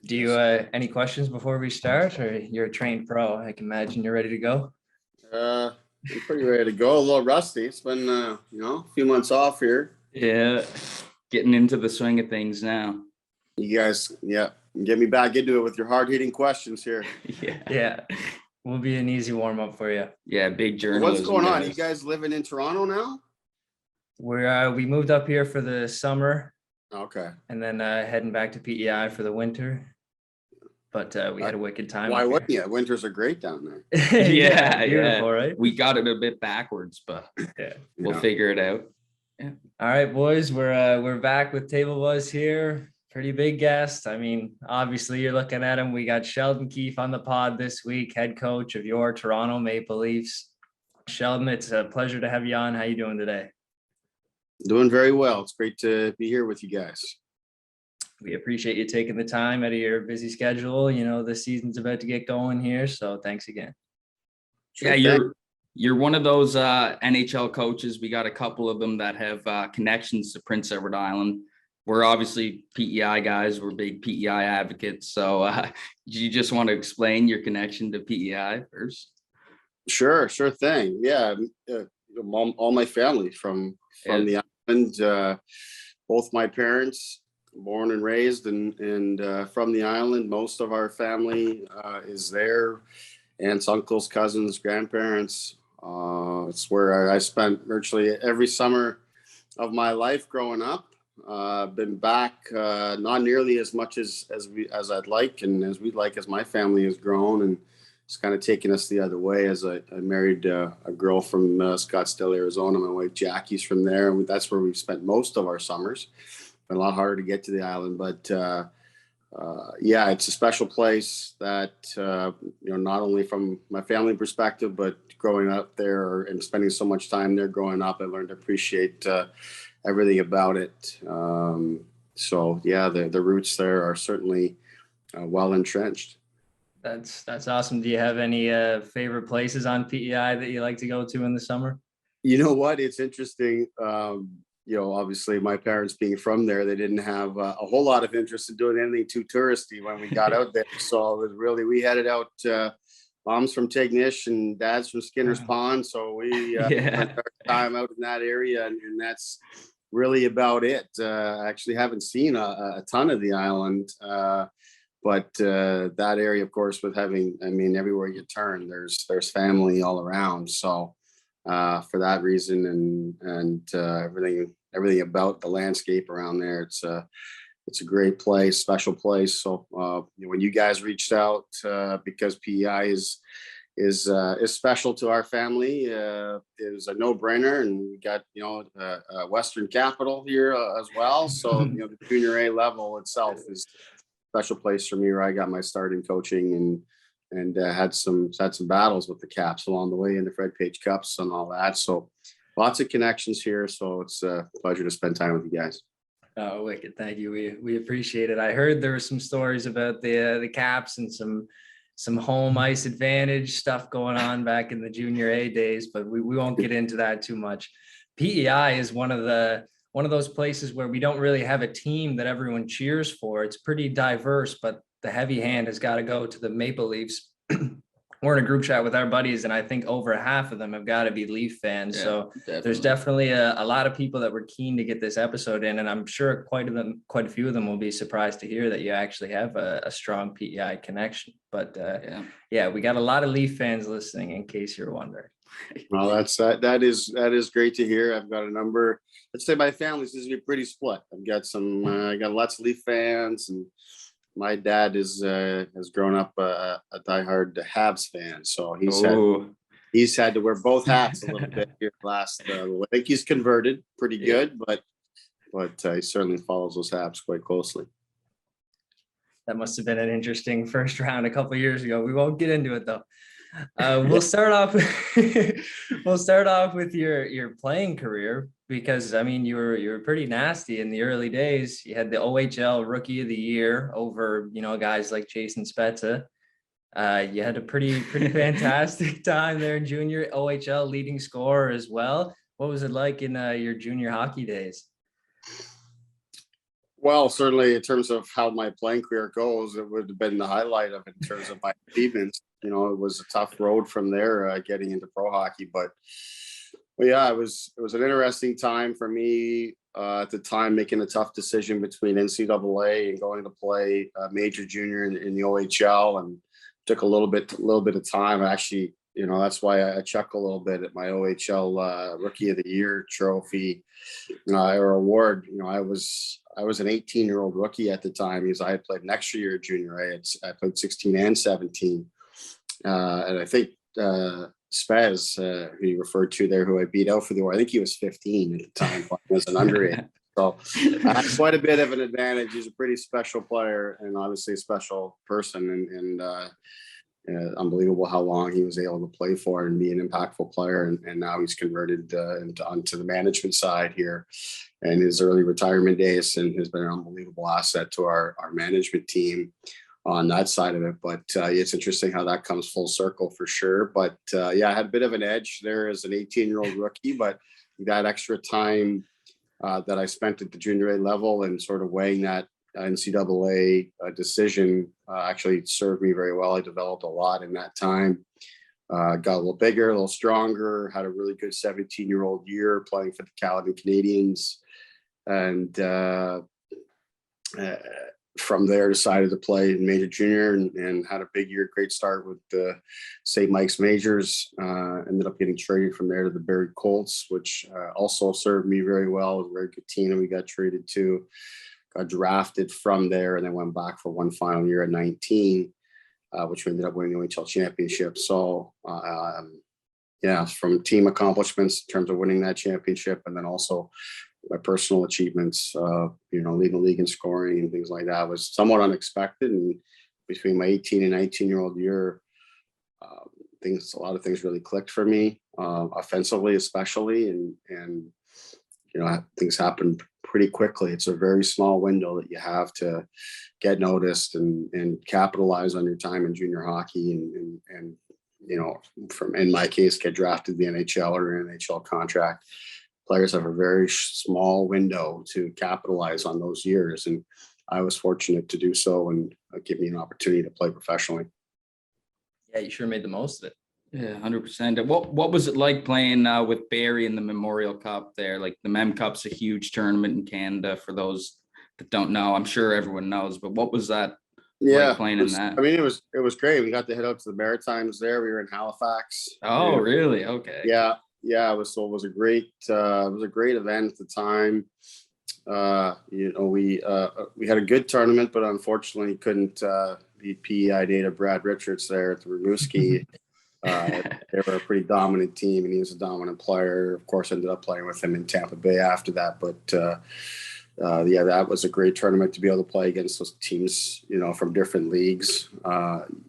Do you any questions before we start, or you're a trained pro? I can imagine you're ready to go. I'm pretty ready to go. A little rusty. It's been a few months off here. Yeah, getting into the swing of things now. You guys, get me back into it with your hard-hitting questions here. Yeah. Will be an easy warm-up for you. Yeah, big journalism. What's going on? guys. You guys living in Toronto now? We moved up here for the summer. Okay. And then heading back to PEI for the winter. But we had a wicked time. Why wouldn't you? Winters are great down there. Yeah, beautiful, right? We got it a bit backwards, but we'll figure it out. Yeah. All right, boys, we're back with Tablebuzz here. Pretty big guest. I mean, obviously you're looking at him. We got Sheldon Keefe on the pod this week, head coach of your Toronto Maple Leafs. Sheldon, it's a pleasure to have you on. How you doing today? Doing very well. It's great to be here with you guys. We appreciate you taking the time out of your busy schedule. You know, the season's about to get going here, so thanks again. Sure, you're one of those NHL coaches. We got a couple of them that have connections to Prince Edward Island. We're obviously PEI guys. We're big PEI advocates. So do you just want to explain your connection to PEI first? Sure thing. Yeah, all my family from the island. Both my parents, born and raised and from the island. Most of our family is there. Aunts, uncles, cousins, grandparents. It's where I spent virtually every summer of my life growing up. Been back not nearly as much as I'd like and as we'd like as my family has grown, and it's kind of taken us the other way as I married a girl from Scottsdale, Arizona. My wife Jackie's from there, and that's where we've spent most of our summers. Been a lot harder to get to the island, but it's a special place that not only from my family perspective, but growing up there and spending so much time there growing up, I learned to appreciate everything about it. The roots there are certainly well entrenched. That's awesome. Do you have any favorite places on PEI that you like to go to in the summer? You know what? It's interesting. Obviously my parents being from there, they didn't have a whole lot of interest in doing anything too touristy when we got out there. So it was really, we headed out, mom's from Tignish and dad's from Skinner's Pond. So we spent our time out in that area, and that's really about it. I actually haven't seen a ton of the island, but that area, of course, with everywhere you turn, there's family all around. So for that reason and everything about the landscape around there, it's a great place, special place. So when you guys reached out, because PEI is special to our family, it was a no-brainer, and we got a Western capital here as well. So the junior A level itself is a special place for me, where I got my start in coaching and had some battles with the Caps along the way in the Fred Page Cups and all that. So lots of connections here. So it's a pleasure to spend time with you guys. Oh, wicked. Thank you. We appreciate it. I heard there were some stories about the Caps and some home ice advantage stuff going on back in the junior A days, but we won't get into that too much. PEI is one of those places where we don't really have a team that everyone cheers for. It's pretty diverse, but the heavy hand has got to go to the Maple Leafs. We're in a group chat with our buddies, and I think over half of them have got to be Leaf fans. Yeah, so there's definitely a lot of people that were keen to get this episode in, and I'm sure quite a few of them will be surprised to hear that you actually have a strong PEI connection. But we got a lot of Leaf fans listening, in case you're wondering. Well, that is great to hear. I've got a number. Let's say my family seems to be pretty split. I've got I got lots of Leaf fans, and my dad has grown up a diehard Habs fan, so he's had to wear both hats a little bit here last. I think he's converted pretty good, but he certainly follows those Habs quite closely. That must have been an interesting first round a couple of years ago. We won't get into it though. We'll start off with your playing career, because I mean you were pretty nasty in the early days. You had the OHL Rookie of the Year over guys like Jason Spezza. You had a pretty fantastic time there in junior. OHL leading scorer as well. What was it like in your junior hockey days? Well, certainly in terms of how my playing career goes, it would have been the highlight of it in terms of my achievements. It was a tough road from there, getting into pro hockey, but yeah, it was an interesting time for me at the time, making a tough decision between NCAA and going to play major junior in the OHL, and took a little bit of time. Actually, that's why I chuckle a little bit at my OHL Rookie of the Year trophy or award. I was an 18-year-old rookie at the time, because I had played an extra year junior A. I played 16 and 17, and I think Spezza, who you referred to there, who I beat out for the award, I think he was 15 at the time as an underage. So I had quite a bit of an advantage. He's a pretty special player, and obviously a special person, and unbelievable how long he was able to play for and be an impactful player. And now he's converted onto the management side here in his early retirement days, and has been an unbelievable asset to our management team on that side of it. But it's interesting how that comes full circle for sure. But yeah, I had a bit of an edge there as an 18-year-old rookie, but that extra time that I spent at the junior A level and sort of weighing that NCAA decision actually served me very well. I developed a lot in that time. Got a little bigger, a little stronger, had a really good 17-year-old year playing for the Caledon Canadians. And from there, decided to play in major junior and had a big year, great start with the St. Mike's Majors. Ended up getting traded from there to the Barrie Colts, which also served me very well. It was a very good team, and we got traded to. Got drafted from there, and then went back for one final year at 19, which we ended up winning the OHL championship. So, yeah, from team accomplishments in terms of winning that championship, and then also my personal achievements, leading the league in scoring and things like that, was somewhat unexpected. And between my 18 and 19-year-old year, a lot of things really clicked for me, offensively especially, and things happen pretty quickly. It's a very small window that you have to get noticed and capitalize on your time in junior hockey, and from, in my case, get drafted to the NHL or an NHL contract. Players have a very small window to capitalize on those years, and I was fortunate to do so, and give me an opportunity to play professionally. Yeah, you sure made the most of it. Yeah, 100%. What was it like playing with Barrie in the Memorial Cup there? Like, the Mem Cup's a huge tournament in Canada, for those that don't know. I'm sure everyone knows, but what was that like playing in that? I mean, it was great. We got to head out to the Maritimes there. We were in Halifax. Oh, really? Okay. Yeah. It was a great event at the time. We had a good tournament, but unfortunately couldn't beat PEI data Brad Richards there at the Rimouski. They were a pretty dominant team, and he was a dominant player. Of course, ended up playing with him in Tampa Bay after that. But that was a great tournament to be able to play against those teams, from different leagues.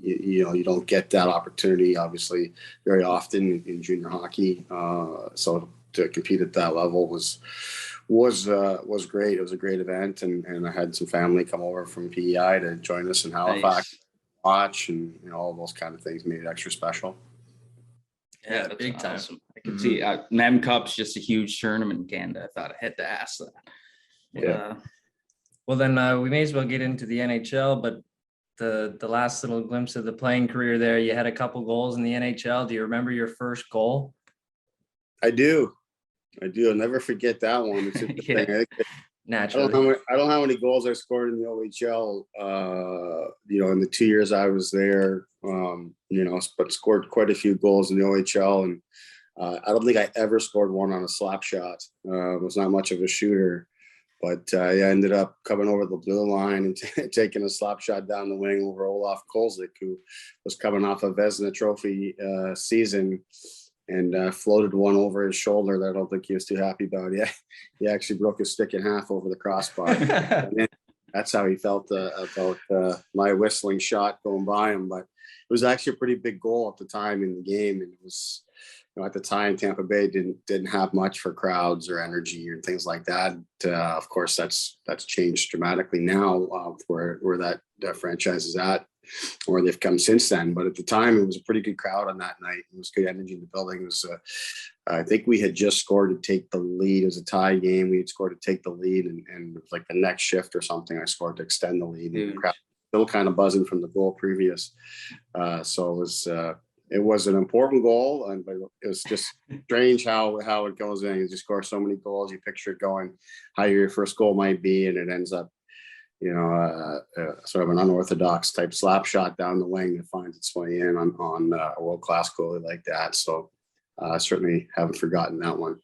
You don't get that opportunity, obviously, very often in junior hockey. So to compete at that level was great. It was a great event, and I had some family come over from PEI to join us in Halifax. Nice. Watch, and all those kind of things made it extra special. Yeah, big time. Awesome. I can see Mem Cup's just a huge tournament in Canada. I thought I had to ask that. Yeah. Well, then we may as well get into the NHL, but the last little glimpse of the playing career there, you had a couple goals in the NHL. Do you remember your first goal? I do. I'll never forget that one. It's interesting. Naturally. I don't know how many goals I scored in the OHL, in the 2 years I was there, but scored quite a few goals in the OHL. And I don't think I ever scored one on a slap shot. Was not much of a shooter, but I ended up coming over the blue line and taking a slap shot down the wing over Olaf Kolzik, who was coming off a Vezina Trophy season, and floated one over his shoulder that I don't think he was too happy about. Yeah, he actually broke his stick in half over the crossbar. That's how he felt about my whistling shot going by him. But it was actually a pretty big goal at the time in the game, and it was, at the time, Tampa Bay didn't have much for crowds or energy or things like that. Of course, that's changed dramatically now, where that franchise is at, or they've come since then. But at the time, it was a pretty good crowd on that night. It was good energy in the building. It was I think we had just scored to take the lead. It was a tie game. We had scored to take the lead, and it was like the next shift or something, I scored to extend the lead. And the crowd still kind of buzzing from the goal previous. So it was an important goal, but it was just strange how it goes in. You just score so many goals. You picture it going how your first goal might be, and it ends up, sort of an unorthodox type slap shot down the wing that finds its way in on a world-class goalie like that. So I certainly haven't forgotten that one.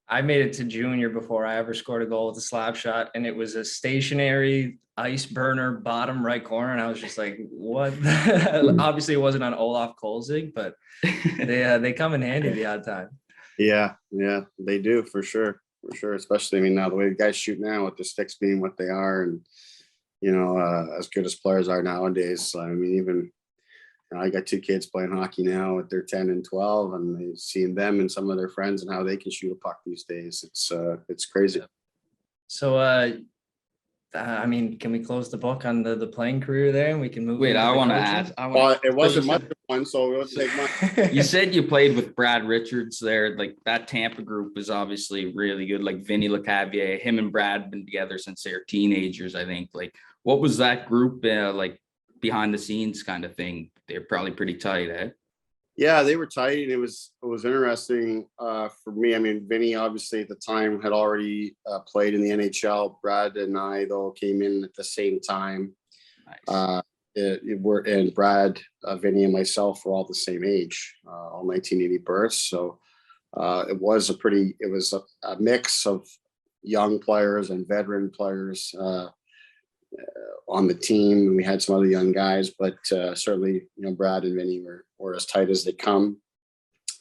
I made it to junior before I ever scored a goal with a slap shot, and it was a stationary ice burner bottom right corner, and I was just like, "What?" Obviously, it wasn't on Olaf Kolzig, but they come in handy the odd time. Yeah, they do for sure. Especially, I mean, now the way the guys shoot now with the sticks being what they are, and as good as players are nowadays. I mean, even I got 2 kids playing hockey now. They're 10 and 12, and seeing them and some of their friends and how they can shoot a puck these days. It's crazy. So, I mean, can we close the book on the playing career there, and we can move? Wait, I want to add. It wasn't much of one, so it wasn't much. You said you played with Brad Richards there. Like, that Tampa group was obviously really good. Like Vinny LeCavier, him and Brad have been together since they were teenagers, I think. Like, what was that group like behind the scenes kind of thing? They're probably pretty tight, eh? Yeah, they were tight, and it was interesting for me. I mean, Vinny obviously at the time had already played in the NHL. Brad and I, though, came in at the same time. Nice. And Brad, Vinny, and myself were all the same age, all 1980 births. So it was a mix of young players and veteran players on the team, and we had some other young guys, but certainly, Brad and Vinny were as tight as they come.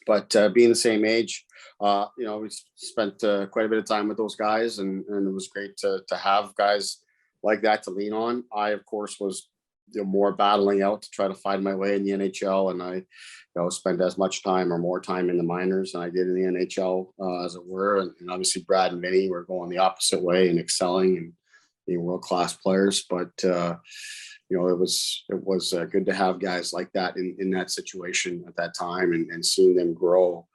But being the same age, we spent quite a bit of time with those guys, and it was great to have guys like that to lean on. I, of course, was more battling out to try to find my way in the NHL, and I spent as much time or more time in the minors than I did in the NHL, as it were. And obviously, Brad and Vinny were going the opposite way and excelling and being world-class players, but it was good to have guys like that in that situation at that time, and seeing them grow,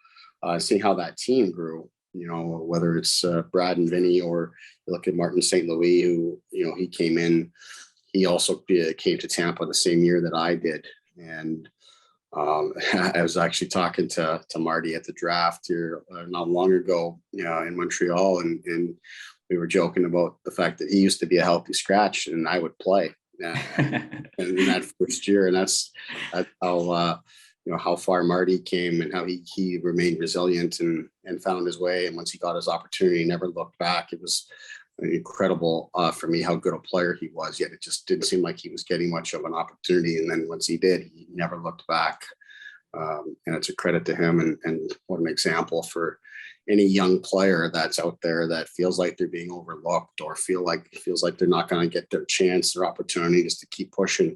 seeing how that team grew. Whether it's Brad and Vinny, or you look at Martin St. Louis, who he came in. He also came to Tampa the same year that I did, and I was actually talking to Marty at the draft here not long ago, in Montreal, and we were joking about the fact that he used to be a healthy scratch and I would play in that first year. And that's how far Marty came, and how he remained resilient and found his way. And once he got his opportunity, he never looked back. It was incredible for me how good a player he was, yet it just didn't seem like he was getting much of an opportunity. And then once he did, he never looked back. And it's a credit to him, and what an example for any young player that's out there that feels like they're being overlooked, or feels like they're not going to get their chance, their opportunity, is to keep pushing,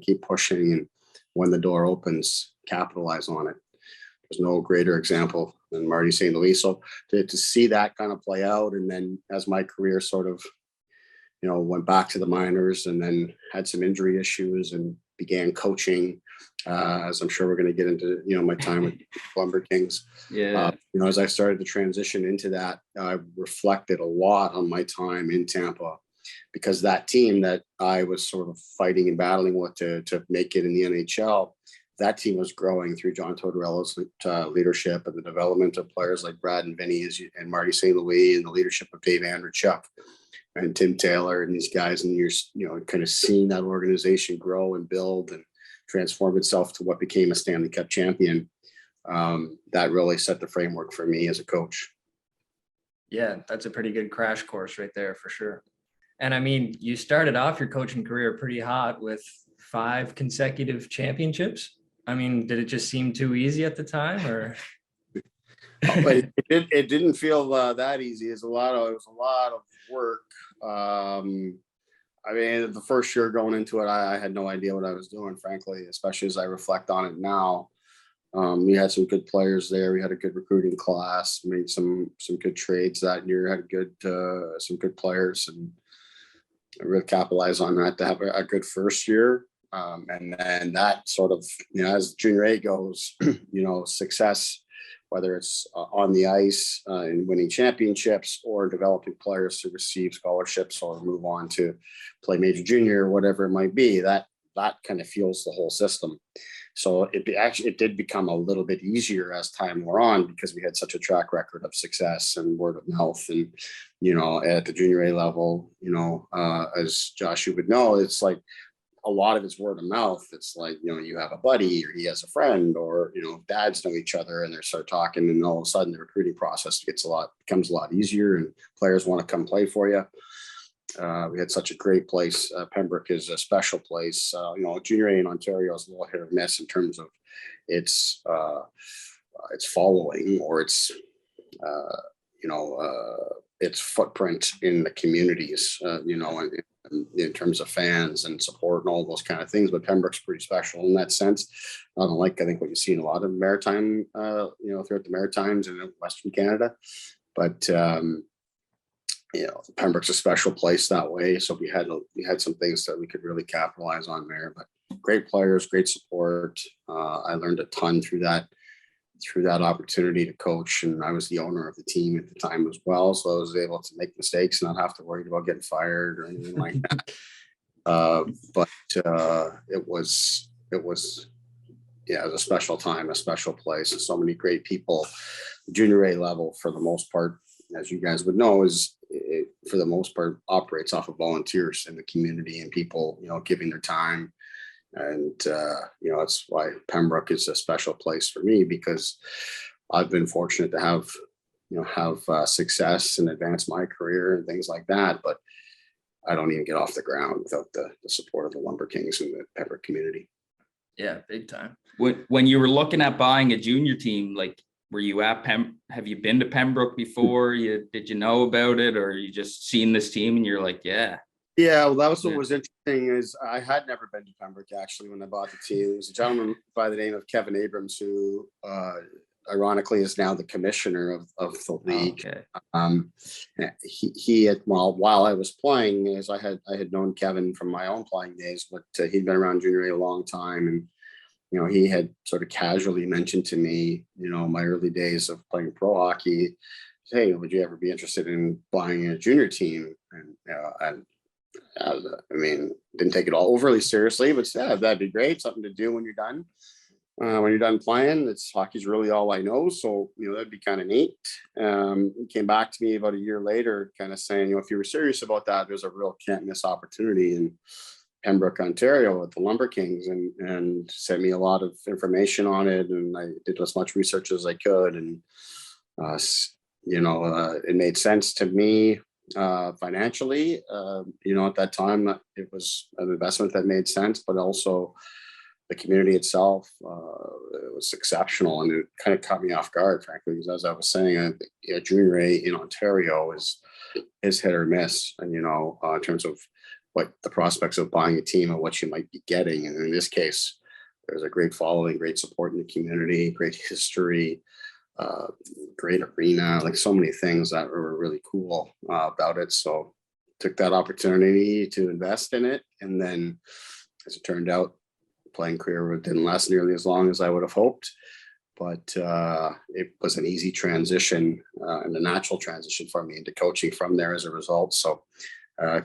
and when the door opens, capitalize on it. There's no greater example than Marty St. Louis. So to see that kind of play out, and then as my career sort of, went back to the minors, and then had some injury issues and began coaching, as I'm sure we're going to get into, my time with Lumber Kings. Yeah. As I started to transition into that, I reflected a lot on my time in Tampa, because that team that I was sort of fighting and battling with to make it in the NHL, that team was growing through John Tortorella's leadership, and the development of players like Brad and Vinny and Marty St. Louis, and the leadership of Dave Andrechuk and Tim Taylor and these guys. And you're kind of seeing that organization grow and build and transform itself to what became a Stanley Cup champion. That really set the framework for me as a coach. Yeah, that's a pretty good crash course right there for sure. And I mean, you started off your coaching career pretty hot with 5 consecutive championships. I mean, did it just seem too easy at the time, or? It didn't feel that easy. It was a lot of work. I mean, the first year going into it, I had no idea what I was doing, frankly, especially as I reflect on it now. We had some good players there. We had a good recruiting class, made some good trades that year, had some good players, and I really capitalized on that to have a good first year. And then that sort of, as junior A goes, success whether it's on the ice and winning championships, or developing players to receive scholarships or move on to play major junior or whatever it might be. That kind of fuels the whole system. So it did become a little bit easier as time wore on, because we had such a track record of success and word of mouth. And, at the junior A level, as Josh, you would know, it's like a lot of it's word of mouth. It's like, you have a buddy, or he has a friend, or, dads know each other, and they start talking, and all of a sudden the recruiting process becomes a lot easier, and players want to come play for you. We had such a great place. Pembroke is a special place. Junior A in Ontario is a little hit or miss in terms of its following, or its footprint in the communities. In terms of fans and support and all those kind of things. But Pembroke's pretty special in that sense. I think what you see in a lot of maritime, throughout the Maritimes and in Western Canada. But Pembroke's a special place that way. So we had some things that we could really capitalize on there. But great players, great support. I learned a ton through that opportunity to coach, and I was the owner of the team at the time as well. So I was able to make mistakes and not have to worry about getting fired or anything like that. But it was a special time, a special place, and so many great people. Junior A level, for the most part, as you guys would know, for the most part operates off of volunteers in the community and people, giving their time. And, that's why Pembroke is a special place for me, because I've been fortunate to have success and advance my career and things like that. But I don't even get off the ground without the support of the Lumber Kings and the Pembroke community. Yeah, big time. When you were looking at buying a junior team, like, were you at have you been to Pembroke before? Did you know about it, or you just seen this team and you're like, yeah? Yeah, well, that was what was interesting, is I had never been to Pembroke actually when I bought the team. It was a gentleman by the name of Kevin Abrams, who ironically is now the commissioner of the league. Okay. He had, while I was playing, as I had known Kevin from my own playing days, but he'd been around junior A a long time, and he had sort of casually mentioned to me, my early days of playing pro hockey, hey, would you ever be interested in buying a junior team? And didn't take it all overly seriously, but that'd be great. Something to do when you're done. When you're done playing, hockey's really all I know. So, that'd be kind of neat. He came back to me about a year later, kind of saying, if you were serious about that, there's a real can't miss opportunity in Pembroke, Ontario at the Lumber Kings, and sent me a lot of information on it. And I did as much research as I could. And, it made sense to me. Financially, at that time, it was an investment that made sense, but also the community itself, it was exceptional, and it kind of caught me off guard, frankly, because as I was saying, junior A in Ontario is hit or miss, and in terms of what the prospects of buying a team and what you might be getting, and in this case, there's a great following, great support in the community, great history. Great arena, like so many things that were really cool about it. So took that opportunity to invest in it. And then, as it turned out, playing career didn't last nearly as long as I would have hoped. But it was an easy transition and a natural transition for me into coaching from there as a result. So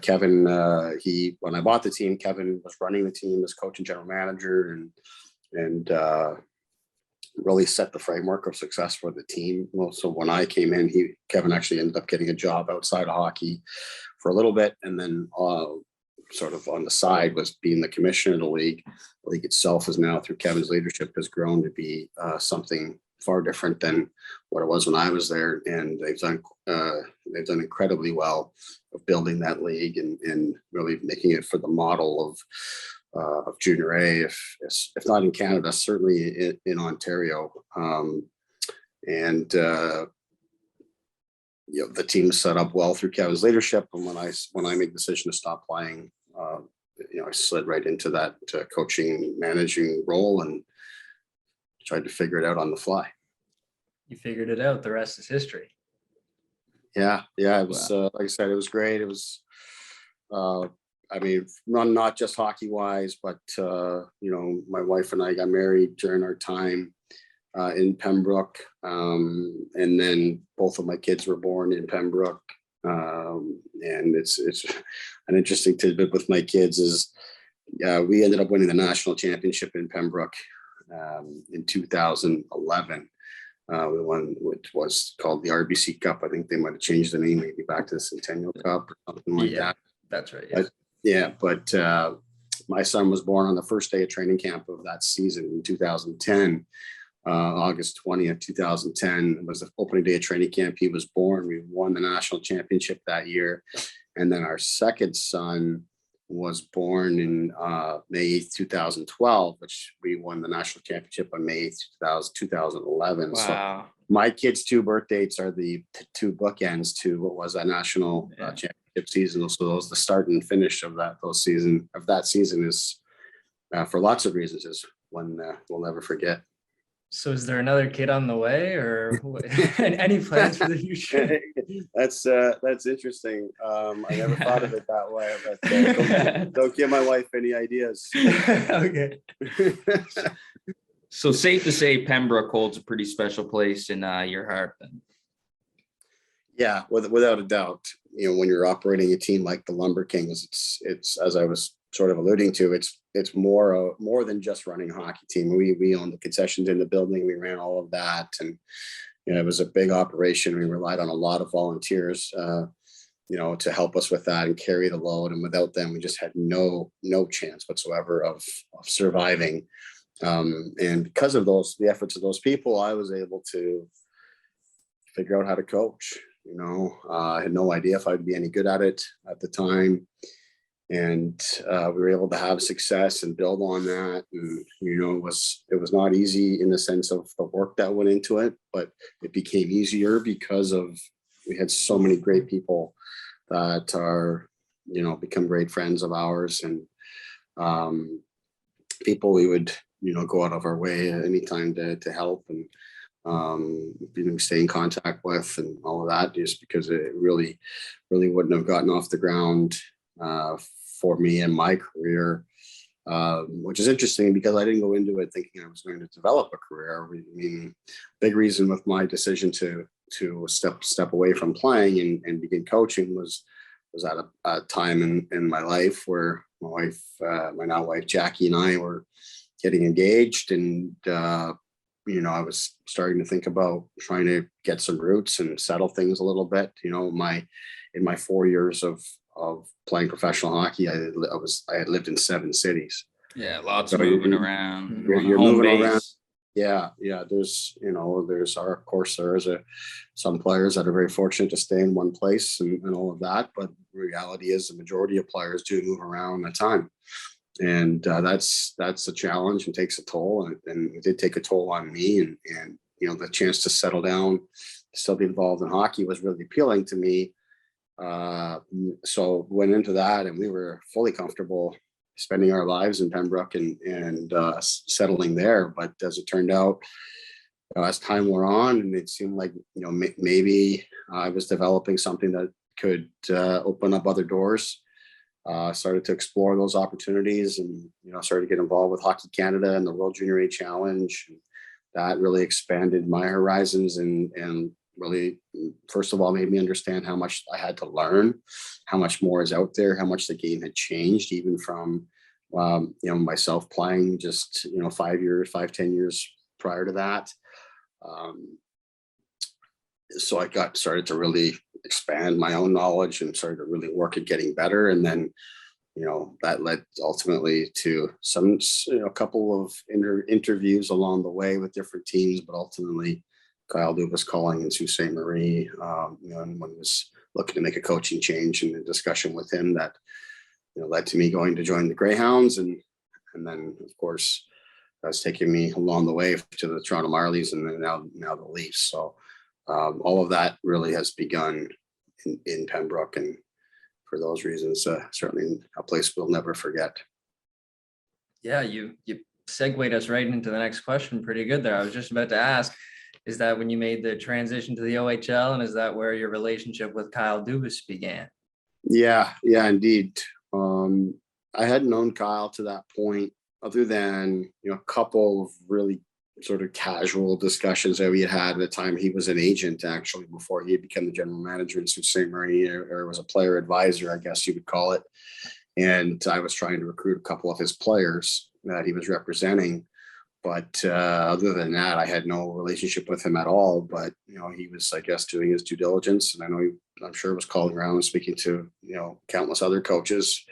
Kevin, when I bought the team, Kevin was running the team as coach and general manager, and really set the framework of success for the team. Well, so when I came in, Kevin actually ended up getting a job outside of hockey for a little bit, and then sort of on the side was being the commissioner of the league. The league itself is now, through Kevin's leadership, has grown to be something far different than what it was when I was there, and they've done incredibly well of building that league and really making it for the model of junior A, if not in Canada, certainly in Ontario. The team is set up well through Kevin's leadership. And when I made the decision to stop playing, I slid right into that coaching, managing role, and tried to figure it out on the fly. You figured it out. The rest is history. Yeah. It was, like I said, it was great. It was, not just hockey wise, but, my wife and I got married during our time in Pembroke. And then both of my kids were born in Pembroke. And it's an interesting tidbit with my kids is we ended up winning the national championship in Pembroke in 2011. We won, which was called the RBC Cup. I think they might have changed the name maybe back to the Centennial Cup or something like that. That's right. But my son was born on the first day of training camp of that season in 2010. August 20th, 2010 was the opening day of training camp. He was born. We won the national championship that year. And then our second son was born in May 8th, 2012, which we won the national championship on May 8th, 2011. Wow. So my kids' two birth dates are the two bookends to what was a national championship season. So those the start and finish of that season is for lots of reasons is one we'll never forget. So is there another kid on the way or any plans for the future? That's interesting. I never thought of it that way, but don't give my wife any ideas. Okay. So safe to say Pembroke holds a pretty special place in your heart then. Yeah, without a doubt. You know, when you're operating a team like the Lumber Kings, it's as I was sort of alluding to, it's more than just running a hockey team. We owned the concessions in the building. We ran all of that, and you know, it was a big operation. We relied on a lot of volunteers, you know, to help us with that and carry the load. And without them, we just had no chance whatsoever of surviving. And because of the efforts of those people, I was able to figure out how to coach. You know, I had no idea if I'd be any good at it at the time. And we were able to have success and build on that. And, you know, it was not easy in the sense of the work that went into it, but it became easier because we had so many great people that are, you know, become great friends of ours, and people we would, you know, go out of our way anytime to help and, you know, stay in contact with and all of that, just because it really wouldn't have gotten off the ground for me and my career, which is interesting because I didn't go into it thinking I was going to develop a career. I mean, big reason with my decision to step away from playing and begin coaching was at a time in my life where my now wife Jackie and I were getting engaged, and you know, I was starting to think about trying to get some roots and settle things a little bit. You know, in my 4 years of playing professional hockey, I had lived in 7 cities. Yeah, lots of moving around. You're moving around. Yeah. There's some players that are very fortunate to stay in one place and all of that, but the reality is the majority of players do move around a ton, and that's a challenge and takes a toll, and it did take a toll on me, and you know, the chance to settle down, still be involved in hockey was really appealing to me. So went into that, and we were fully comfortable spending our lives in Pembroke and settling there. But as it turned out, as time wore on, and it seemed like, you know, maybe I was developing something that could open up other doors. Started to explore those opportunities, and, you know, started to get involved with Hockey Canada and the World Junior A Challenge. That really expanded my horizons and really, first of all, made me understand how much I had to learn, how much more is out there, how much the game had changed, even from, you know, myself playing just, you know, 10 years prior to that. So I started to really expand my own knowledge and started to really work at getting better. And then, you know, that led ultimately to some, you know, a couple of interviews along the way with different teams, but ultimately Kyle Dubas calling in Sault Ste. Marie, you know, and when he was looking to make a coaching change, and a discussion with him that, you know, led to me going to join the Greyhounds, and then of course that's taken me along the way to the Toronto Marlies, and then now the Leafs. So all of that really has begun in Pembroke, and for those reasons, certainly a place we'll never forget. Yeah, you segued us right into the next question pretty good there. I was just about to ask, is that when you made the transition to the OHL, and is that where your relationship with Kyle Dubas began? Yeah, indeed. I hadn't known Kyle to that point, other than, you know, a couple of really sort of casual discussions that we had at the time. He was an agent actually before he had become the general manager in Sault Ste. Marie, or was a player advisor, I guess you would call it. And I was trying to recruit a couple of his players that he was representing. But other than that, I had no relationship with him at all. But, he was, I guess, doing his due diligence. And I know I'm sure was calling around and speaking to, countless other coaches.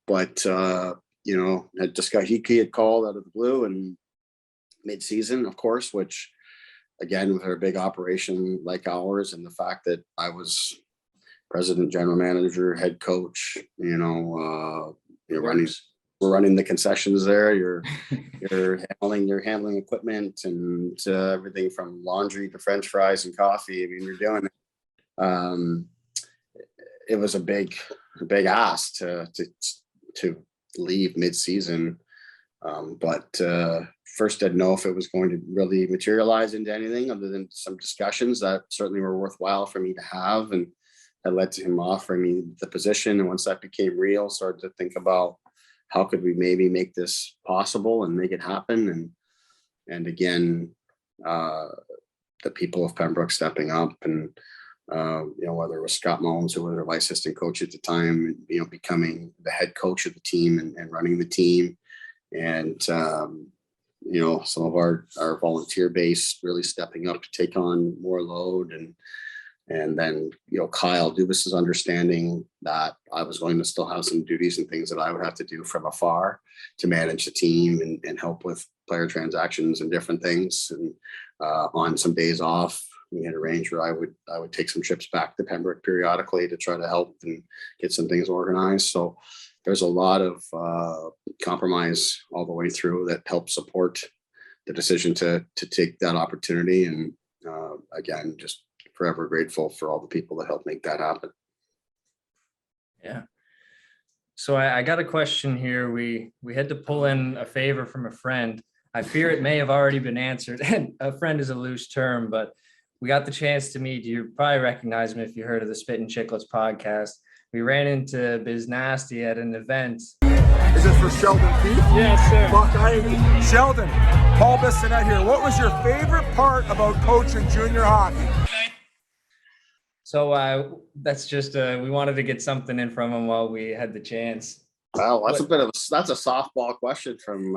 But, had discussed, he had called out of the blue and mid-season, of course, which, again, with a big operation like ours and the fact that I was president, general manager, head coach, we're running the concessions there. You're handling equipment and everything from laundry to French fries and coffee. I mean, you're doing it. It was a big ask to leave mid-season, but first didn't know if it was going to really materialize into anything other than some discussions that certainly were worthwhile for me to have, and that led to him offering me the position. And once that became real, started to think about how could we maybe make this possible and make it happen. And again, the people of Pembroke stepping up, and whether it was Scott Mullins, who was our vice assistant coach at the time, becoming the head coach of the team and running the team. And, some of our volunteer base really stepping up to take on more load. And then, Kyle Dubas's understanding that I was going to still have some duties and things that I would have to do from afar to manage the team and help with player transactions and different things. And on some days off, we had arranged where I would take some trips back to Pembroke periodically to try to help and get some things organized. So there's a lot of compromise all the way through that helped support the decision to take that opportunity. And again, just forever grateful for all the people that helped make that happen. Yeah. So I got a question here. We had to pull in a favor from a friend. I fear it may have already been answered. And a friend is a loose term, but we got the chance to meet. You probably recognize him if you heard of the Spit and Chicklets podcast. We ran into Biz Nasty at an event. Is this for Sheldon Keefe? Yes, sir. Sheldon, Paul Bissonette here. What was your favorite part about coaching junior hockey? So that's just we wanted to get something in from him while we had the chance. Wow, that's a softball question from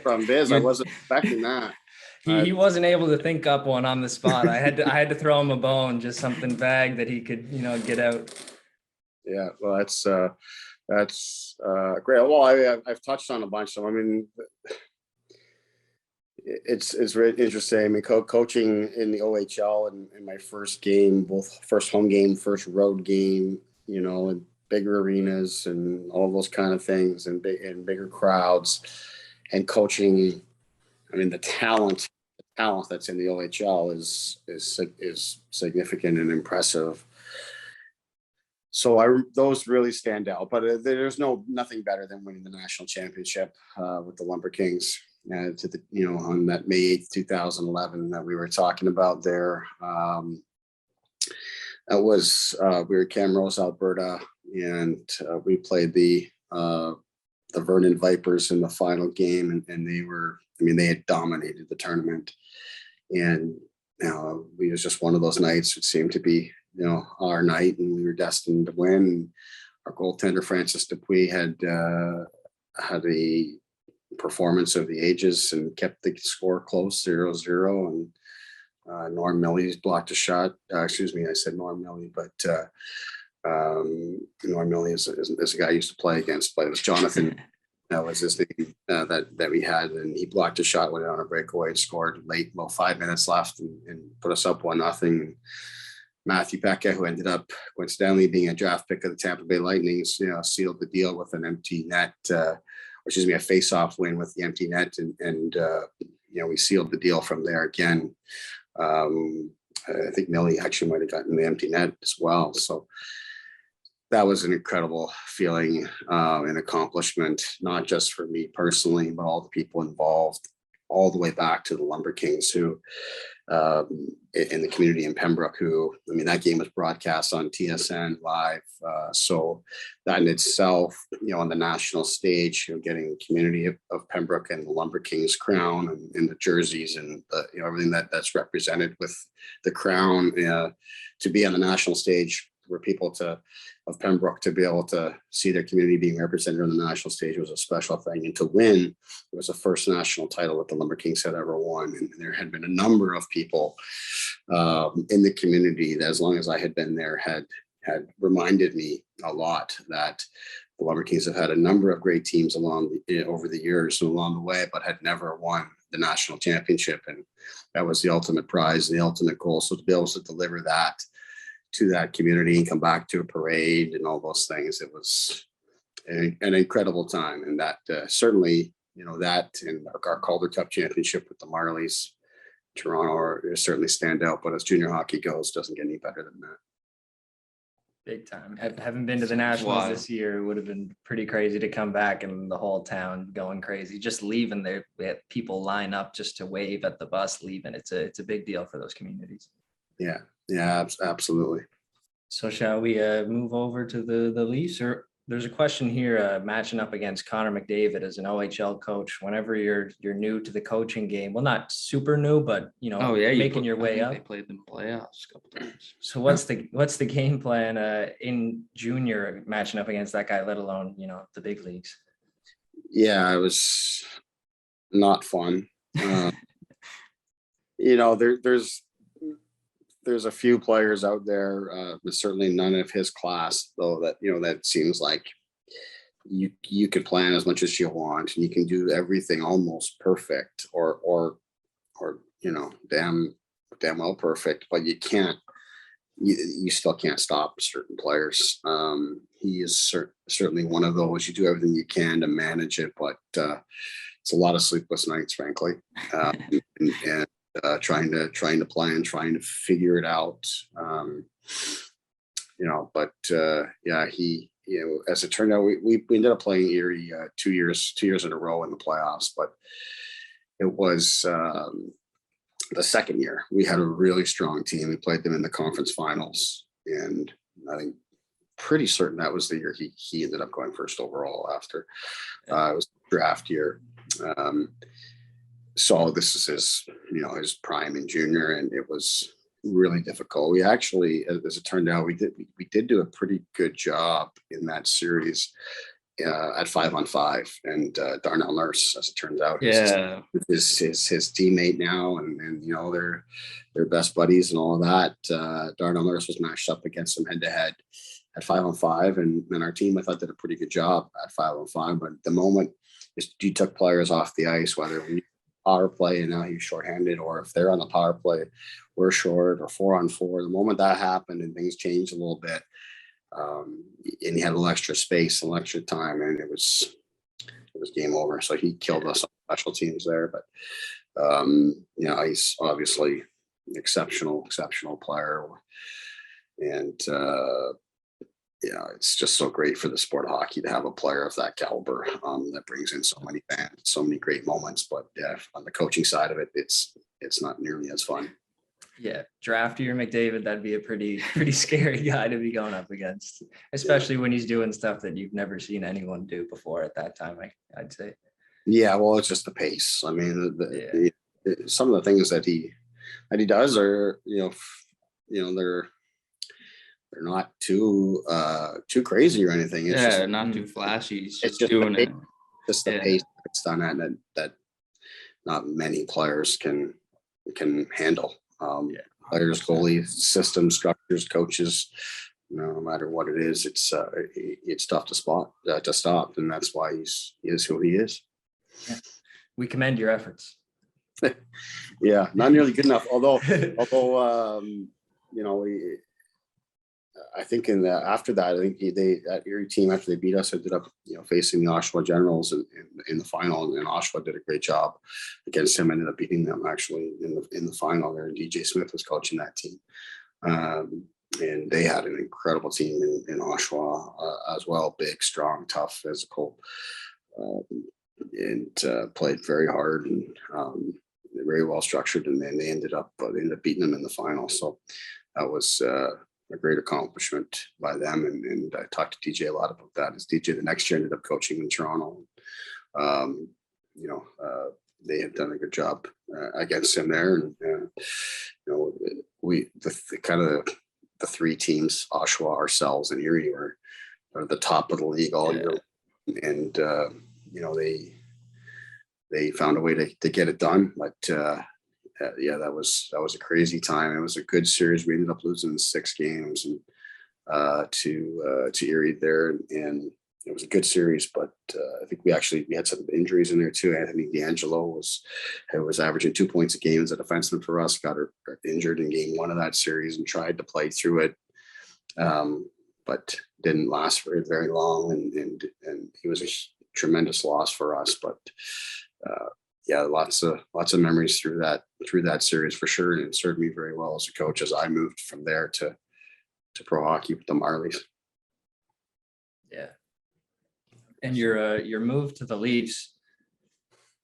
from Biz. I wasn't expecting that. He wasn't able to think up one on the spot. I had to throw him a bone, just something vague that he could get out. Yeah, well, that's great. Well, I've touched on a bunch of them. I mean, it's really interesting. I mean, coaching in the OHL and in my first game, both first home game, first road game, in bigger arenas and all those kind of things, and bigger crowds, and coaching. I mean, the talent that's in the OHL is significant and impressive. So those really stand out, but there's nothing better than winning the national championship with the Lumber Kings on that May 8th, 2011 that we were talking about there. That was we were at Camrose, Alberta, and we played the Vernon Vipers in the final game, and they had dominated the tournament, and it was just one of those nights. It seemed to be our night, and we were destined to win. Our goaltender Francis Dupuis had a performance of the ages and kept the score close, 0-0. And Norm Millie's blocked a shot. Excuse me, I said Norm Millie, but Norm Millie is a guy I used to play against, but it was Jonathan. That was his name that we had, and he blocked a shot, went on a breakaway, and scored late, about 5 minutes left, and put us up 1-0. Matthew Becca, who ended up coincidentally being a draft pick of the Tampa Bay Lightning, sealed the deal with an empty net, a face-off win with the empty net, and we sealed the deal from there again. I think Millie actually might have gotten the empty net as well. So that was an incredible feeling and accomplishment, not just for me personally, but all the people involved. all the way back to the Lumber Kings, who in the community in Pembroke, who, I mean, that game was broadcast on TSN live. So that in itself, on the national stage, getting the community of Pembroke and the Lumber Kings crown and the jerseys and everything that's represented with the crown, to be on the national stage for people of Pembroke to be able to see their community being represented on the national stage was a special thing. And to win, it was the first national title that the Lumber Kings had ever won. And there had been a number of people in the community that, as long as I had been there, had reminded me a lot that the Lumber Kings have had a number of great teams over the years and along the way, but had never won the national championship. And that was the ultimate prize, the ultimate goal. So to be able to deliver that to that community and come back to a parade and all those things, it was an incredible time. And that certainly, that and our Calder Cup championship with the Marlies, Toronto, certainly stand out. But as junior hockey goes, doesn't get any better than that. Big time. Haven't been to the Nationals this year. It would have been pretty crazy to come back and the whole town going crazy. Just leaving there, we had people line up just to wave at the bus leaving. It's a big deal for those communities. Yeah, absolutely. So shall we move over to the Leafs? Or there's a question here matching up against Connor McDavid as an OHL coach. Whenever you're new to the coaching game, well, not super new, but making your way up. They played them playoffs a couple times. So what's the game plan in junior matching up against that guy, let alone the big leagues? Yeah, it was not fun. There's a few players out there, but certainly none of his class, though, that seems like you can plan as much as you want and you can do everything almost perfect or damn well perfect, but you still can't stop certain players. He is certainly one of those. You do everything you can to manage it, but it's a lot of sleepless nights, frankly, and trying to plan, trying to figure it out. He, as it turned out, we ended up playing Erie 2 years in a row in the playoffs, but it was the second year we had a really strong team. We played them in the conference finals, and I think pretty certain that was the year he ended up going first overall after it was draft year. So this is his prime in junior, and it was really difficult. We actually, as it turned out, we did do a pretty good job in that series at 5-on-5, and Darnell Nurse, as it turns out, is his teammate now, and they're best buddies and all of that. Darnell Nurse was matched up against him head to head at 5-on-5, and our team, I thought, did a pretty good job at 5-on-5. But the moment you took players off the ice, whether we power play and now he's shorthanded, or if they're on the power play, we're short, or 4-on-4. The moment that happened and things changed a little bit, and he had a little extra space, a little extra time, and it was game over. So he killed us on special teams there. But he's obviously an exceptional player, and it's just so great for the sport of hockey to have a player of that caliber that brings in so many fans, so many great moments. But on the coaching side of it, it's not nearly as fun. Yeah, draft year McDavid, that'd be a pretty scary guy to be going up against, especially when he's doing stuff that you've never seen anyone do before at that time, I'd say. Yeah, well, it's just the pace. I mean, some of the things that he does are, they're not too crazy or anything. It's just not too flashy. It's just doing it. Just the pace it's done at that not many players can handle. Players, goalies, system structures, coaches, no matter what it is, it's tough to stop, and that's why he is who he is. Yeah. We commend your efforts. Yeah, not nearly good enough. Although I think after that, I think that Erie team, after they beat us, ended up facing the Oshawa Generals in the final, and Oshawa did a great job against him. Ended up beating them actually in the final there. And DJ Smith was coaching that team, and they had an incredible team in Oshawa as well. Big, strong, tough, physical. played very hard and very well structured, and then they ended up beating them in the final. So that was a great accomplishment by them. And I talked to DJ a lot about that. As DJ the next year ended up coaching in Toronto. They have done a good job against him there. And the three teams, Oshawa, ourselves, and Erie, are the top of the league all year. And they found a way to get it done. But that was a crazy time. It was a good series. We ended up losing 6 games to Erie there, and it was a good series. But I think we had some injuries in there too. Anthony D'Angelo was averaging 2 points a game as a defenseman for us. Got injured in game 1 of that series and tried to play through it, but didn't last very, very long. And he was a tremendous loss for us. But lots of memories through that series for sure, and it served me very well as a coach as I moved from there to pro hockey with the Marlies. Yeah, and your move to the Leafs,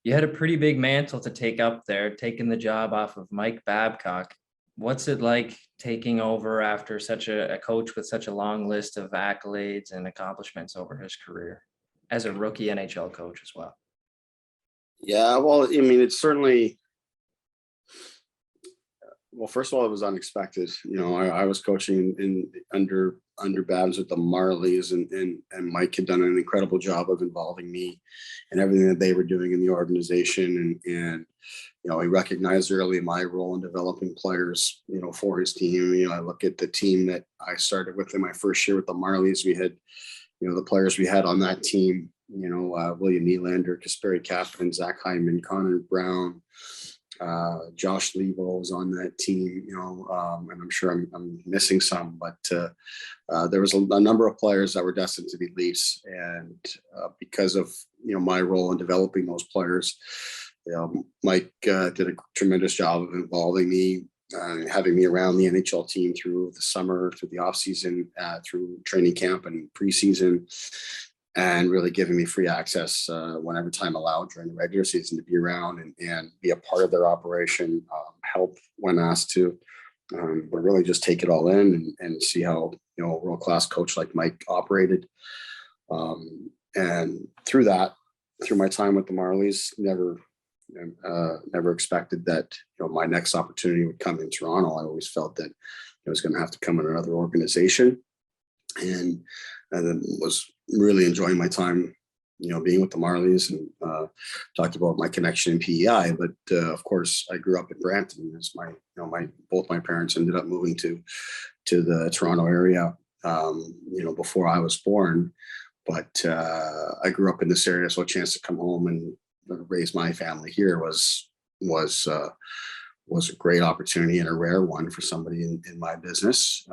you had a pretty big mantle to take up there, taking the job off of Mike Babcock. What's it like taking over after such a coach with such a long list of accolades and accomplishments over his career as a rookie NHL coach as well? Yeah, well, I mean, it's certainly, first of all, it was unexpected. I was coaching under Babs with the Marlies, and Mike had done an incredible job of involving me in everything that they were doing in the organization. And he recognized early my role in developing players, for his team. I look at the team that I started with in my first year with the Marlies. We had, the players we had on that team, William Nylander, Kasperi Kapanen, Zach Hyman, Connor Brown, Josh Levo was on that team, and I'm sure I'm missing some, but there was a number of players that were destined to be Leafs. And because of, my role in developing those players, Mike did a tremendous job of involving me, having me around the NHL team through the summer, through the off season, through training camp and preseason, and really giving me free access whenever time allowed during the regular season to be around and be a part of their operation, help when asked to, but really just take it all in and see how, a world-class coach like Mike operated. And through my time with the Marlies, never expected that, my next opportunity would come in Toronto. I always felt that it was going to have to come in another organization, and then was really enjoying my time, being with the Marlies, and talked about my connection in PEI. But of course, I grew up in Brampton. As both my parents ended up moving to the Toronto area, before I was born. But I grew up in this area, so a chance to come home and raise my family here was a great opportunity and a rare one for somebody in my business,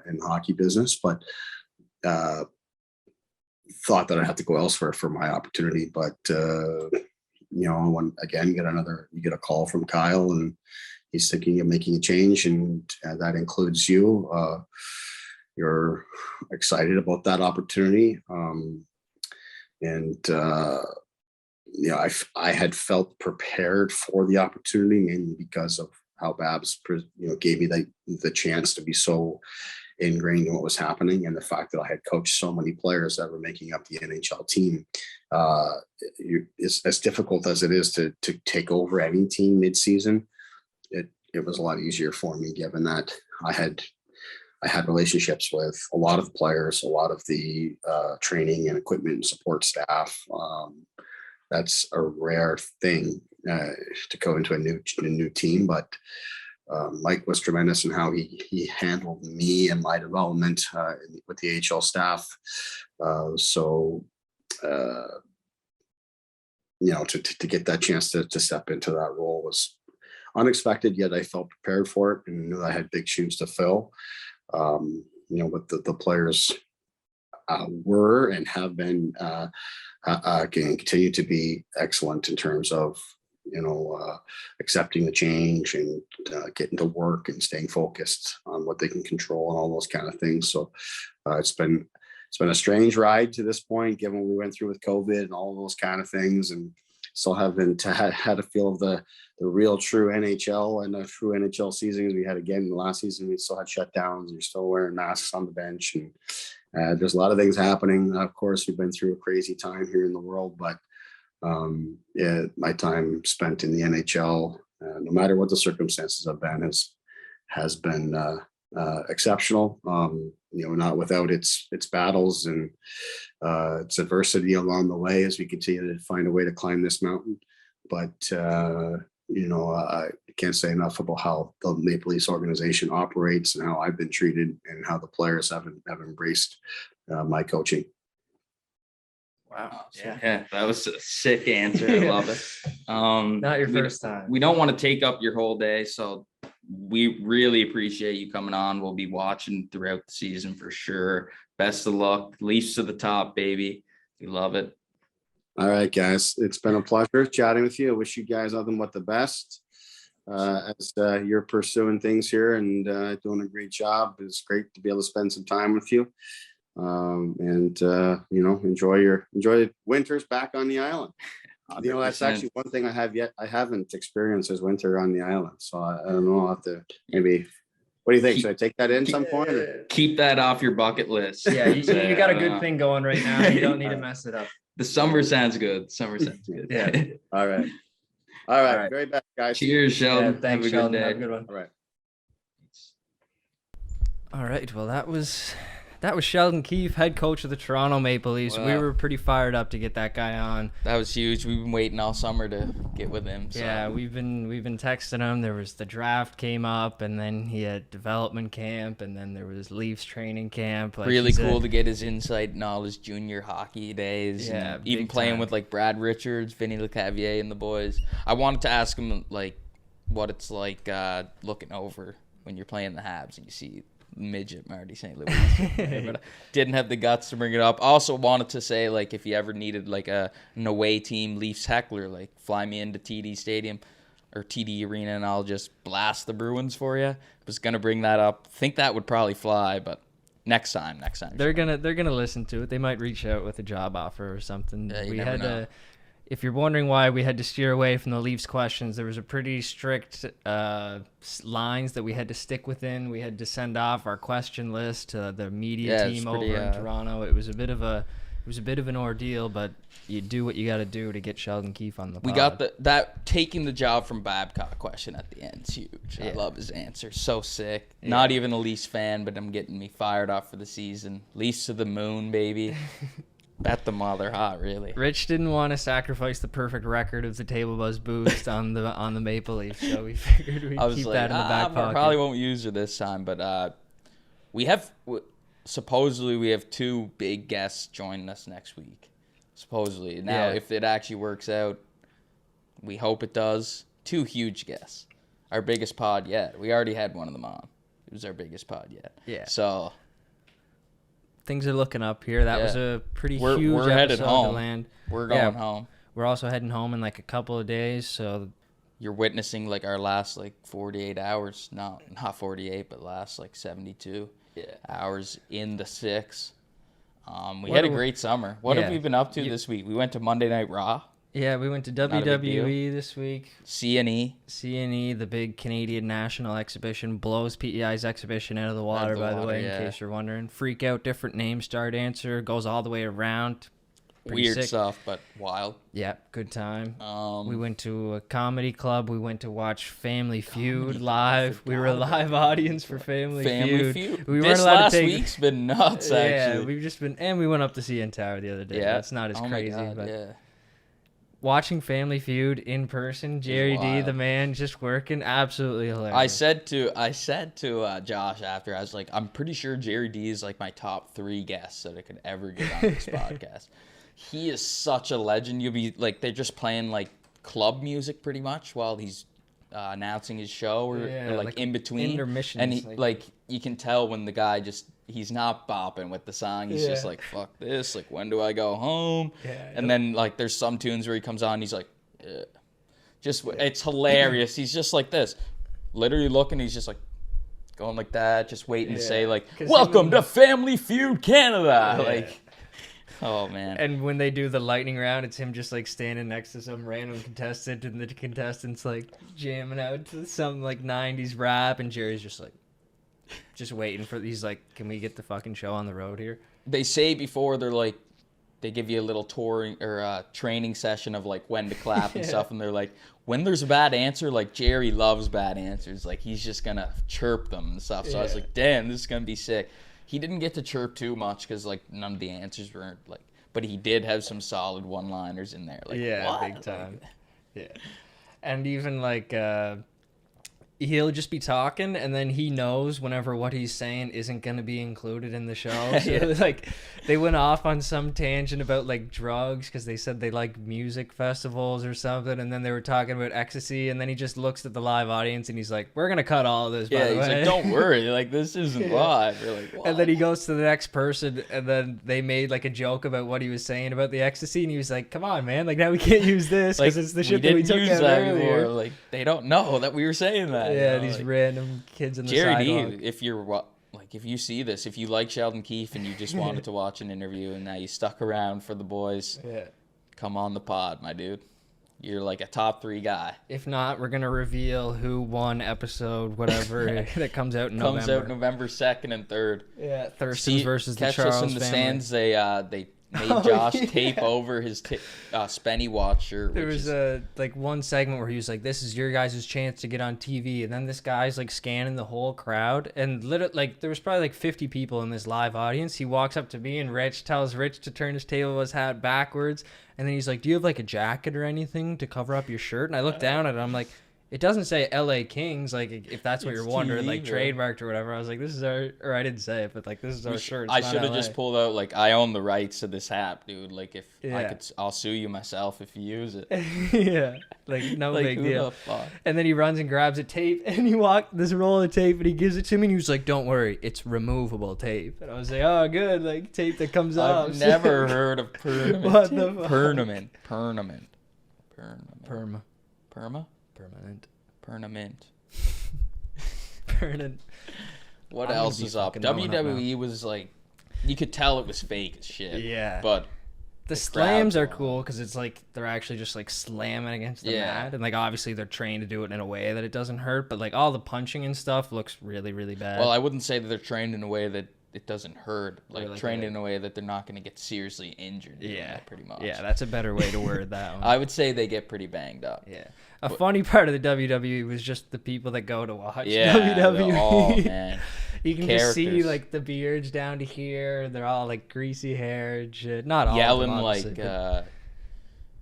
in the hockey business. But thought that I had to go elsewhere for my opportunity. But when again you get a call from Kyle, and he's thinking of making a change, and that includes you. You're excited about that opportunity, I had felt prepared for the opportunity, mainly because of how Babs gave me the chance to be so ingrained in what was happening, and the fact that I had coached so many players that were making up the NHL team. It's as difficult as it is to take over any team mid-season. It was a lot easier for me, given that I had relationships with a lot of players, a lot of the training and equipment and support staff. That's a rare thing to go into a new team, but Mike was tremendous in how he handled me and my development with the AHL staff. To get that chance to step into that role was unexpected, yet I felt prepared for it and knew I had big shoes to fill. But the players were and have been continue to be excellent in terms of accepting the change and getting to work and staying focused on what they can control and all those kind of things. So it's been it's been a strange ride to this point, given what we went through with COVID and all of those kind of things, and still haven't had a feel of the real true NHL and a true NHL season as we had again in the last season. We still had shutdowns and you're still wearing masks on the bench, and there's a lot of things happening. Of course, we've been through a crazy time here in the world, but yeah, my time spent in the NHL, no matter what the circumstances have been, has been exceptional. Not without its battles and its adversity along the way as we continue to find a way to climb this mountain. But I can't say enough about how the Maple Leafs organization operates and how I've been treated and how the players have embraced my coaching. Wow. Yeah, that was a sick answer. I love it. Not your first time. We don't want to take up your whole day, so we really appreciate you coming on. We'll be watching throughout the season for sure. Best of luck. Leafs to the top, baby. We love it. All right, guys. It's been a pleasure chatting with you. I wish you guys nothing but the best as you're pursuing things here and doing a great job. It's great to be able to spend some time with you. Enjoy winters back on the island. That's actually one thing I haven't experienced is winter on the island. So I don't know. I'll have to maybe. What do you think? Should I take that in some point? Or? Keep that off your bucket list. Yeah, you got a good thing going right now. You don't need to mess it up. The summer sounds good. Yeah. All right. Very best, guys. Cheers, Sheldon. Yeah, thanks, Sheldon. Have a good one. All right. All right. Well, that was Sheldon Keefe, head coach of the Toronto Maple Leafs. Wow. We were pretty fired up to get that guy on. That was huge. We've been waiting all summer to get with him. So. Yeah, we've been texting him. There was the draft came up, and then he had development camp, and then there was Leafs training camp. Really cool to get his insight and all his junior hockey days. Yeah, and even playing with like Brad Richards, Vinny Lecavalier, and the boys. I wanted to ask him like what it's like looking over when you're playing the Habs and you see midget Marty St. Louis, but I didn't have the guts to bring it up. Also wanted to say, like, if you ever needed like an away team Leafs heckler, like fly me into TD Stadium or TD Arena and I'll just blast the Bruins for you. Was gonna bring that up. Think that would probably fly, but next time. They're gonna listen to it. They might reach out with a job offer or something. Yeah, we had to. If you're wondering why we had to steer away from the Leafs questions, there was a pretty strict lines that we had to stick within. We had to send off our question list to the media team over in Toronto. It was a bit of an ordeal, but you do what you got to do to get Sheldon Keefe on the pod. We got that taking the job from Babcock question at the end is huge. Yeah. I love his answer. So sick. Yeah. Not even a Leafs fan, but I'm getting me fired up for the season. Leafs to the moon, baby. Bet them while they're hot, really. Rich didn't want to sacrifice the perfect record of the Tablebuzz boost on the Maple Leafs, so we figured we'd keep that in the back pocket. Probably won't use her this time, but supposedly we have two big guests joining us next week. Supposedly. Now, if it actually works out, we hope it does. Two huge guests. Our biggest pod yet. We already had one of them on. It was our biggest pod yet. Yeah. So things are looking up here. That was a pretty huge we're headed episode home. to land. We're going home. We're also heading home in like a couple of days, so you're witnessing like our last like 48 hours. No, not 48, but last like 72 hours in the six. We had a great summer. What have we been up to this week? We went to Monday Night Raw. Yeah, we went to WWE this week. CNE, the big Canadian national exhibition, blows PEI's exhibition out of the water, by the way, in case you're wondering. Freak out, different name, start, answer, goes all the way around. Pretty weird sick stuff, but wild. Yeah, good time. We went to a comedy club. We went to watch Family Feud live. We were a live audience for Family Feud. We weren't allowed to take. This last week's been nuts, actually. Yeah, we've just been, and we went up to CN Tower the other day. Yeah, that's not as crazy, God, but watching Family Feud in person, Jerry D, the man, just working, absolutely hilarious. I said to Josh after, I was like, I'm pretty sure Jerry D is like my top 3 guests that I could ever get on this podcast. He is such a legend. You'll be like, they're just playing like club music pretty much while he's announcing his show or like in between intermissions. And he, like you can tell when the guy he's not bopping with the song. He's just like, fuck this. Like, when do I go home? And then like there's some tunes where he comes on. He's like, it's hilarious. He's just like this, literally looking. He's just like, going like that, just waiting to say like, 'Cause welcome to Family Feud Canada. Yeah. Like, oh man. And when they do the lightning round, it's him just like standing next to some random contestant, and the contestant's like jamming out to some like 90s rap, and Jerry's just like, just waiting for. He's like, can we get the fucking show on the road here? They say before they're like, they give you a little touring or training session of like when to clap and stuff, and they're like, when there's a bad answer, like Jerry loves bad answers, like he's just gonna chirp them and stuff. So I was like, damn, this is gonna be sick. He didn't get to chirp too much because like none of the answers weren't like, but he did have some solid one-liners in there. Like, what? Big time. Yeah, and even like he'll just be talking, and then he knows whenever what he's saying isn't going to be included in the show. So like they went off on some tangent about like drugs because they said they like music festivals or something, and then they were talking about ecstasy, and then he just looks at the live audience and he's like, we're going to cut all of this, by the he's way. like, don't worry, like this isn't live. We're like, what? And then he goes to the next person, and then they made like a joke about what he was saying about the ecstasy, and he was like, come on, man, like now we can't use this because like, it's the shit that we took use out that earlier. anymore. Like they don't know that we were saying that. Yeah, you know? these Like, random kids in the Jerry sidewalk. D, if you're like, if you see this, if you like Sheldon Keefe and you just wanted to watch an interview and now you stuck around for the boys, come on the pod, my dude. You're like a top 3 guy. If not, we're gonna reveal who won episode whatever that comes out in Comes November. out November 2nd and 3rd. Yeah, Thurston's versus the catch Charles us in the family. stands. They made Josh tape over his Spenny Watch shirt. There was a like one segment where he was like, "This is your guys' chance to get on TV," and then this guy's like scanning the whole crowd, and literally like there was probably like 50 people in this live audience. He walks up to me, and Rich tells Rich to turn his Tablebuzz hat backwards, and then he's like, "Do you have like a jacket or anything to cover up your shirt?" And I look down at it, I'm like, it doesn't say LA Kings, like if that's what It's you're wondering, TV, like bro. trademarked or whatever. I was like, this is our, or I didn't say it, but like this is our shirt. It's I not should have LA. just pulled out like, I own the rights to this hat, dude. Like if I Yeah. could, I'll sue you myself if you use it. Yeah, like no Like big who deal. the fuck? And then he runs and grabs a tape, and he walked this roll of tape, and he gives it to me, and he was like, "Don't worry, it's removable tape." And I was like, "Oh, good, like tape that comes off." I've never heard of permanent. What the fuck? Permanent. Permanent. What I'm gonna else be is up? fucking blowing up WWE was like, you could tell it was fake as shit. Yeah. But The crowd slams are going. cool because it's like they're actually just like slamming against the Yeah. mat, and like obviously they're trained to do it in a way that it doesn't hurt, but like all the punching and stuff looks really, really bad. well, I wouldn't say that they're trained in a way that it doesn't hurt. Like, like trained a- in a way that they're not going to get seriously injured. doing Yeah, that, pretty much. yeah, that's a better way to word that one. I would say they get pretty banged up. Yeah. A funny part of the WWE was just the people that go to watch Yeah. WWE. Oh man. You can just see Characters. like the beards down to here. They're all like greasy hair and shit. Not all Yelling of them, like obviously, but-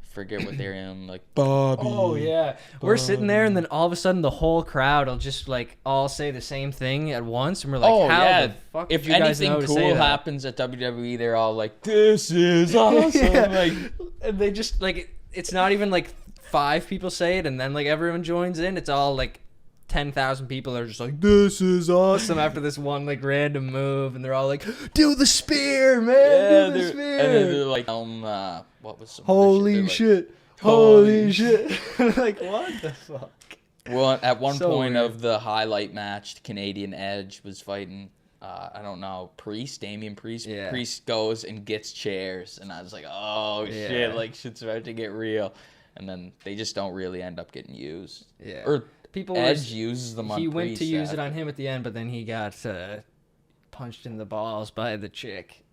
forget what they're in, like Bobby. Oh yeah, we're sitting there, and then all of a sudden the whole crowd will just like all say the same thing at once, and we're like, "How the fuck If did you guys anything know to cool say that?" happens at WWE, they're all like, "This is awesome!" Yeah. Like, And they just like it's not even like 5 people say it, and then like everyone joins in. It's all like 10,000 people are just like, "This is awesome!" after this one like random move, and they're all like, "Do the spear, man! Do the spear!" and then they're like, what was some other Holy They're like, shit! "Holy Holy shit!" Like what the fuck? Well, at one So point weird. of the highlight match, Canadian Edge was fighting, I don't know, Damian Priest. Yeah. Priest goes and gets chairs, and I was like, oh Yeah. shit, like shit's about to get real. And then they just don't really end up getting used. Yeah. Or People Edge uses them on he went to Priest use it after. on him at the end, but then he got punched in the balls by the chick.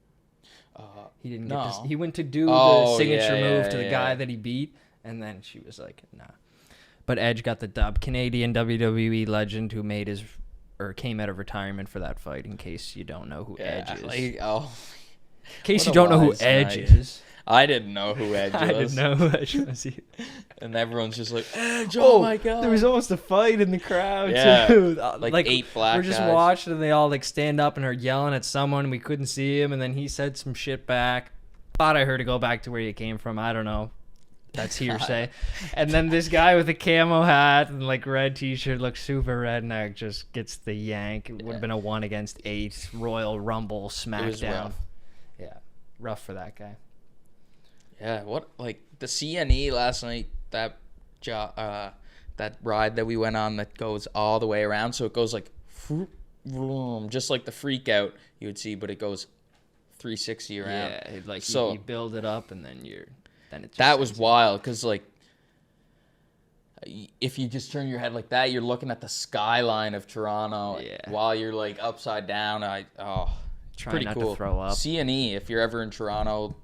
He didn't get this. no. He went to do the Oh, signature yeah, move yeah, to the yeah. guy that he beat, and then she was like, "Nah." But Edge got the dub. Canadian WWE legend who made his or came out of retirement for that fight. In case you don't know who Edge is. Like, oh, In case what you a don't know who wise Edge night. is. I didn't know who Edge was. I didn't know who Edge was either. And everyone's just like, Edge, oh my god. There was almost a fight in the crowd Yeah, too. like 8 black We're just guys. watching, and they all like stand up and are yelling at someone. We couldn't see him, and then he said some shit back. Thought I heard to go back to where you came from. I don't know. That's hearsay. And then this guy with a camo hat and like red t-shirt, looks super redneck, just gets the yank. It would have been a 1-8 Royal Rumble It was SmackDown. rough. Yeah, rough for that guy. Yeah, what, like the CNE last night, that ride that we went on that goes all the way around, so it goes like whoop, vroom, just like the freak out you would see, but it goes 360 around. Yeah, like So- you build it up and then it just That was sends it. wild because, like, if you just turn your head like that, you're looking at the skyline of Toronto Yeah. while you're like upside down. Try pretty not cool. to throw up. C&E, if you're ever in Toronto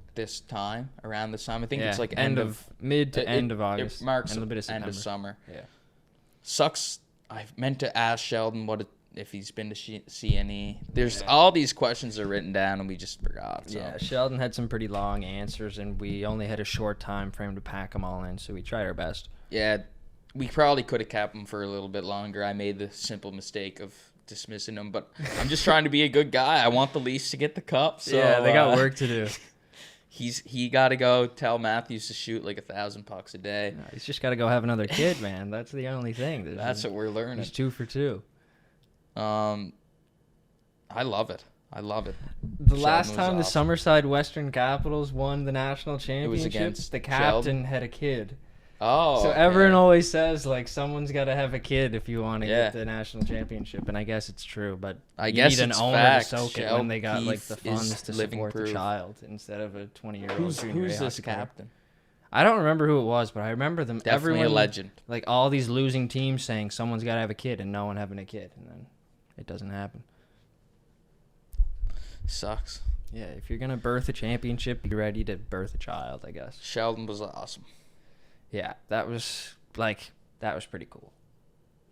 around this time, I think it's like end of mid to end of It August. marks and a bit of end September. of summer. Yeah. Sucks. I meant to ask Sheldon if he's been to C&E. There's Yeah. all these questions are written down and we just forgot. So. Yeah, Sheldon had some pretty long answers, and we only had a short time frame to pack them all in, so we tried our best. Yeah, we probably could have kept him for a little bit longer. I made the simple mistake of dismissing him, but I'm just trying to be a good guy. I want the Leafs to get the cup. So, yeah, they got work to do. He got to go tell Matthews to shoot like 1,000 pucks a day. No, he's just got to go have another kid, man. That's the only thing. That's what we're learning. He's 2 for 2. I love it. I love it. The Sheldon last was time the awesome. Summerside Western Capitals won the national championship, against the captain Sheldon? had a kid. Oh, So everyone yeah. always says, like, someone's got to have a kid if you want to Yeah. get the national championship, and I guess it's true, but I you guess need an it's owner fact. to soak it when Sheldon they got, like, the Keefe is funds to living support the proof. child instead of a 20-year-old Who's junior A this hockey player. captain? I don't remember who it was, but I remember them. Definitely everyone, a legend. Like, all these losing teams saying someone's got to have a kid and no one having a kid, and then it doesn't happen. Sucks. Yeah, if you're going to birth a championship, be ready to birth a child, I guess. Sheldon was awesome. Yeah, that was pretty cool.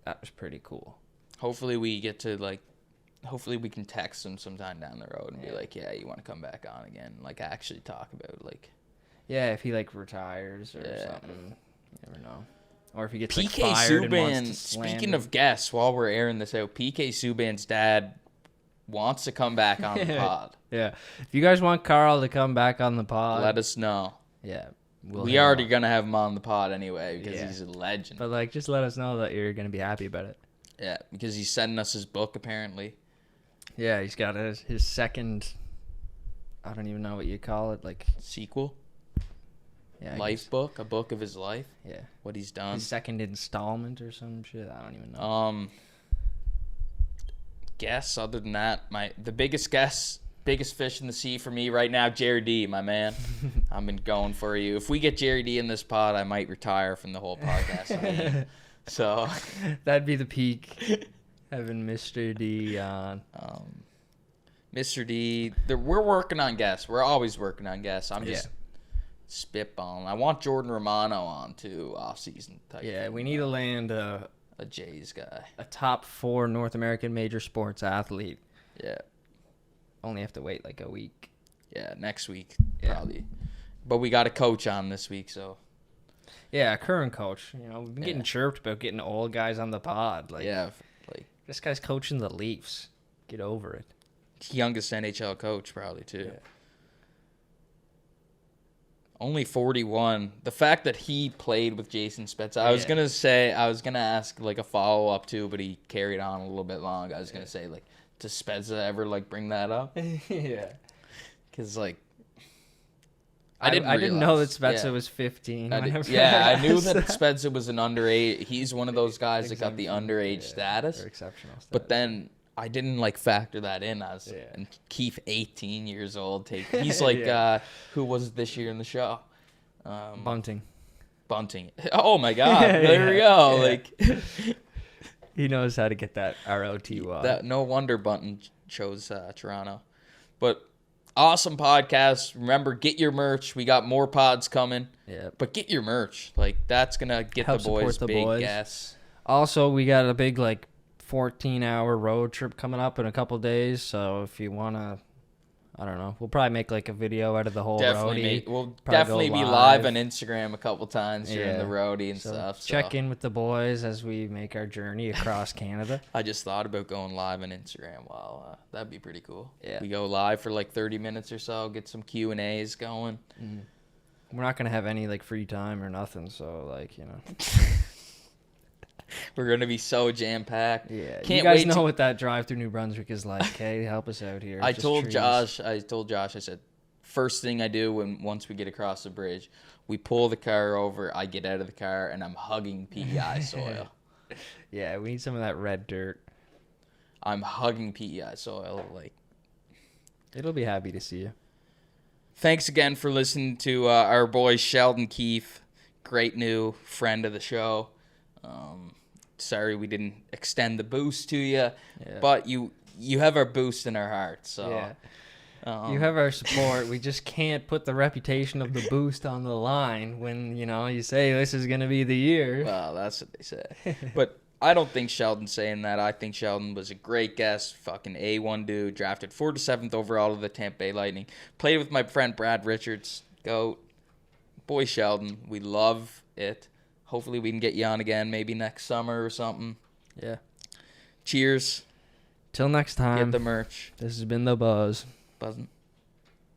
That was pretty cool. Hopefully we get to hopefully we can text him sometime down the road and be Yeah. like, yeah, you want to come back on again? Like, actually talk about Yeah, if he like retires or Yeah. something, you never know. Or if he gets PK like fired and wants Subban. to slam Speaking it. of guests, while we're airing this out, PK Subban's dad wants to come back on the pod. Yeah, if you guys want Carl to come back on the pod, Let us know. yeah, We already gonna have him on the pod anyway because Yeah. he's a legend. But like, just let us know that you're gonna be happy about it. Yeah, because he's sending us his book apparently. Yeah, he's got his second. I don't even know what you call it. Like, Sequel, yeah, I life guess. book, a book of his life, Yeah, what he's done. his second installment or some shit. I don't even know. Guess other than that, the biggest fish in the sea for me right now, Jerry D, my man. I've been going for you. If we get Jerry D in this pod, I might retire from the whole podcast. So, That'd be the peak. Having Mr. D on. Mr. D, we're working on guests. We're always working on guests. I'm just spitballing. I want Jordan Romano on too, off season type. Yeah, thing. we need to land a Jays guy. top 4 North American major sports athlete. Yeah, Only have to wait like a week. yeah. Next week Yeah. probably, but we got a coach on this week, so Yeah, current coach. You know, we've been getting Yeah. chirped about getting old guys on the pod. Like, yeah, this guy's coaching the Leafs. Get over it. youngest NHL coach probably too. Yeah. Only 41. The fact that he played with Jason Spezza, I was gonna ask like a follow up too, but he carried on a little bit long. I was gonna say like, does Spezza ever like bring that up? Yeah. Because like, I didn't know that realize. Spezza Yeah. was 15. I whenever I knew asked that Spezza was an underage. He's one of those guys that got the underage status. Or exceptional status. But then I didn't like factor that in as Yeah. and Keefe 18 years old. He's like Yeah. who was it this year in the show? Bunting. Bunting. Oh my God! There we go. Yeah. Like He knows how to get that ROTY. that. No wonder Bunting chose Toronto. But awesome podcast. Remember, get your merch. We got more pods coming. Yeah. But get your merch. Like that's gonna get Help the boys support the big boys. guests. Also, we got a big 14-hour road trip coming up in a couple days. So if you wanna, I don't know, we'll probably make a video out of the whole roadie. We'll Probably definitely go be live. live on Instagram a couple times during the roadie and So stuff. check in with the boys as we make our journey across Canada. I just thought about going live on Instagram. Wow, that'd be pretty cool. Yeah. We go live for 30 minutes or so, get some Q&As going. We're not gonna have any free time or nothing. So We're gonna be so jam packed. yeah. Can't you guys wait know to- what that drive through New Brunswick is like. Hey, help us out here. I Just told trees. Josh. I said, first thing I do once we get across the bridge, we pull the car over. I get out of the car and I'm hugging PEI soil. Yeah, we need some of that red dirt. I'm hugging PEI soil. Like, It'll be happy to see you. thanks again for listening to our boy Sheldon Keefe, great new friend of the show. Sorry we didn't extend the boost to you, but you have our boost in our hearts. So you have our support. We just can't put the reputation of the boost on the line when, you say this is going to be the year. Well, that's what they say. But I don't think Sheldon's saying that. I think Sheldon was a great guest, fucking A1 dude, drafted 4th to 7th overall to the Tampa Bay Lightning. Played with my friend Brad Richards. Goat. Boy, Sheldon, we love it. Hopefully we can get you on again maybe next summer or something. Yeah. Cheers. Till next time. Get the merch. This has been The Buzz. Buzzing.